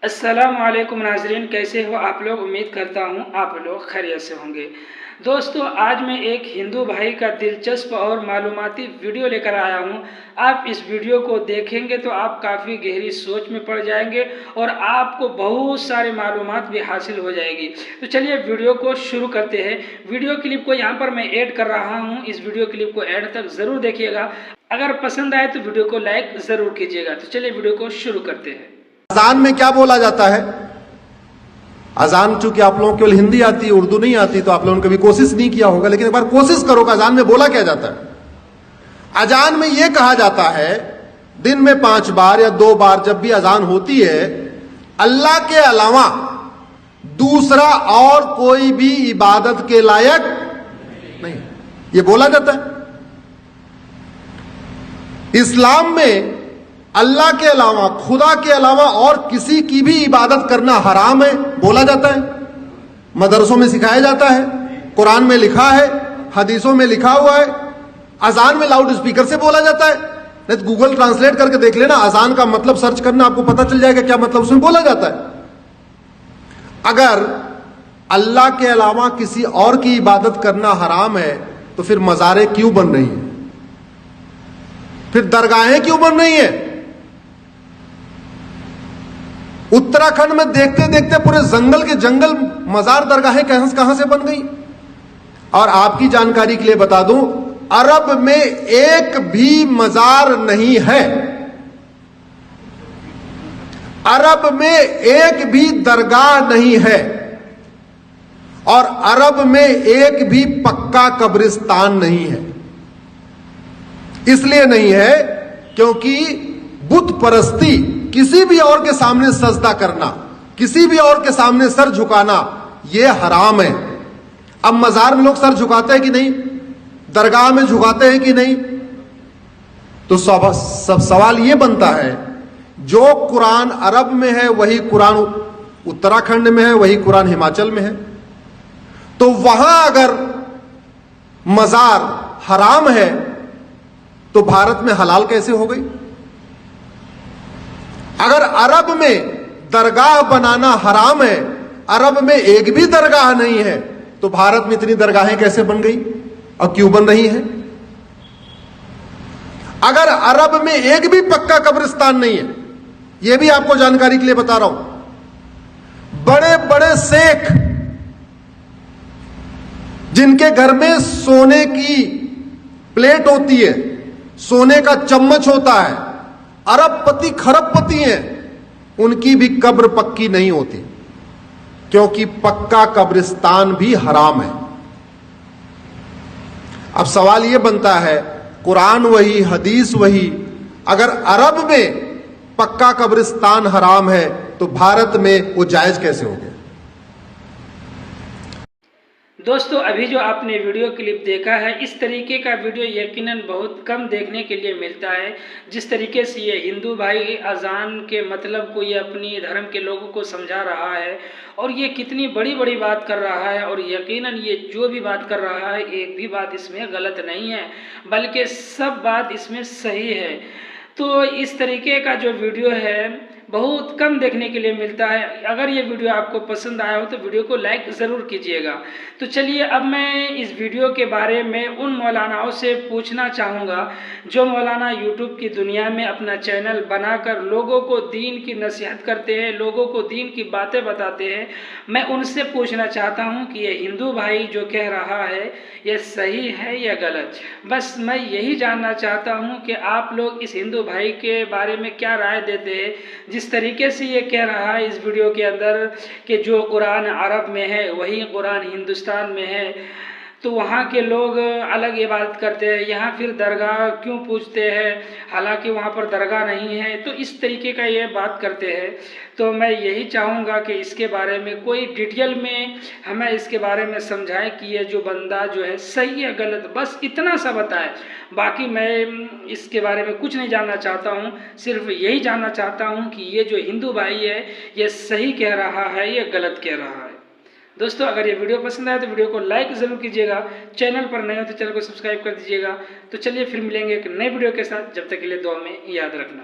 अस्सलामुअलैकुम नाज़रीन, कैसे हो आप लोग। उम्मीद करता हूँ आप लोग खैरियत से होंगे। दोस्तों, आज मैं एक हिंदू भाई का दिलचस्प और मालूमाती वीडियो लेकर आया हूँ। आप इस वीडियो को देखेंगे तो आप काफ़ी गहरी सोच में पड़ जाएंगे और आपको बहुत सारे मालूमात भी हासिल हो जाएगी। तो चलिए वीडियो को शुरू करते हैं। वीडियो क्लिप को यहाँ पर मैं ऐड कर रहा हूँ, इस वीडियो क्लिप को एंड तक ज़रूर देखिएगा। अगर पसंद आए तो वीडियो को लाइक ज़रूर कीजिएगा। तो चलिए वीडियो को शुरू करते हैं। अजान में क्या बोला जाता है? अजान चूंकि आप लोगों को केवल हिंदी आती है, उर्दू नहीं आती, तो आप लोगों ने कभी कोशिश नहीं किया होगा, लेकिन एक बार कोशिश करो कि अजान में बोला क्या जाता है। अजान में यह कहा जाता है, दिन में 5 बार या 2 बार जब भी अजान होती है, अल्लाह के अलावा दूसरा और कोई भी इबादत के लायक नहीं, यह बोला जाता है। इस्लाम में अल्लाह के अलावा, खुदा के अलावा और किसी की भी इबादत करना हराम है, बोला जाता है। मदरसों में सिखाया जाता है, कुरान में लिखा है, हदीसों में लिखा हुआ है। अजान में लाउड स्पीकर से बोला जाता है। नहीं तो गूगल ट्रांसलेट करके देख लेना, अजान का मतलब सर्च करना, आपको पता चल जाएगा क्या मतलब उसमें बोला जाता है। अगर अल्लाह के अलावा किसी और की इबादत करना हराम है, तो फिर मज़ारें क्यों बन रही हैं? फिर दरगाहें क्यों बन रही हैं? उत्तराखंड में देखते देखते पूरे जंगल के जंगल मजार दरगाहें कहां से बन गई। और आपकी जानकारी के लिए बता दूं, अरब में एक भी मजार नहीं है, अरब में एक भी दरगाह नहीं है, और अरब में एक भी पक्का कब्रिस्तान नहीं है। इसलिए नहीं है क्योंकि बुत परस्ती, किसी भी और के सामने सजदा करना, किसी भी और के सामने सर झुकाना, यह हराम है। अब मजार में लोग सर झुकाते हैं कि नहीं, दरगाह में झुकाते हैं कि नहीं, तो सब सवाल यह बनता है, जो कुरान अरब में है वही कुरान उत्तराखंड में है, वही कुरान हिमाचल में है। तो वहां अगर मजार हराम है तो भारत में हलाल कैसे हो गई? अगर अरब में दरगाह बनाना हराम है, अरब में एक भी दरगाह नहीं है, तो भारत में इतनी दरगाहें कैसे बन गई और क्यों बन रही हैं? अगर अरब में एक भी पक्का कब्रिस्तान नहीं है, यह भी आपको जानकारी के लिए बता रहा हूं, बड़े बड़े शेख जिनके घर में सोने की प्लेट होती है, सोने का चम्मच होता है, अरबपति खरबपति हैं, उनकी भी कब्र पक्की नहीं होती, क्योंकि पक्का कब्रिस्तान भी हराम है। अब सवाल यह बनता है, कुरान वही, हदीस वही, अगर अरब में पक्का कब्रिस्तान हराम है तो भारत में वो जायज कैसे हो गया? दोस्तों, अभी जो आपने वीडियो क्लिप देखा है, इस तरीके का वीडियो यकीनन बहुत कम देखने के लिए मिलता है। जिस तरीके से ये हिंदू भाई अजान के मतलब को ये अपनी धर्म के लोगों को समझा रहा है, और ये कितनी बड़ी बड़ी बात कर रहा है, और यकीनन ये जो भी बात कर रहा है, एक भी बात इसमें गलत नहीं है, बल्कि सब बात इसमें सही है। तो इस तरीके का जो वीडियो है बहुत कम देखने के लिए मिलता है। अगर ये वीडियो आपको पसंद आया हो तो वीडियो को लाइक ज़रूर कीजिएगा। तो चलिए, अब मैं इस वीडियो के बारे में उन मौलानाओं से पूछना चाहूँगा जो मौलाना यूट्यूब की दुनिया में अपना चैनल बनाकर लोगों को दीन की नसीहत करते हैं, लोगों को दीन की बातें बताते हैं। मैं उनसे पूछना चाहता हूँ कि ये हिंदू भाई जो कह रहा है ये सही है या गलत। बस मैं यही जानना चाहता हूँ कि आप लोग इस हिंदू भाई के बारे में क्या राय देते हैं, जिस तरीके से ये कह रहा है इस वीडियो के अंदर कि जो कुरान अरब में है वही कुरान हिंदुस्तान में है, तो वहाँ के लोग अलग इबादत करते हैं, यहाँ फिर दरगाह क्यों पूजते हैं, हालांकि वहाँ पर दरगाह नहीं है। तो इस तरीके का ये बात करते हैं। तो मैं यही चाहूँगा कि इसके बारे में कोई डिटेल में हमें इसके बारे में समझाएं कि ये जो बंदा जो है सही है गलत, बस इतना सा बताएं। बाकी मैं इसके बारे में कुछ नहीं जानना चाहता हूँ, सिर्फ यही जानना चाहता हूँ कि ये जो हिंदू भाई है ये सही कह रहा है या गलत कह रहा है। दोस्तों, अगर ये वीडियो पसंद आए तो वीडियो को लाइक ज़रूर कीजिएगा, चैनल पर नए हो तो चैनल को सब्सक्राइब कर दीजिएगा। तो चलिए फिर मिलेंगे एक नए वीडियो के साथ, जब तक के लिए दुआ में याद रखना।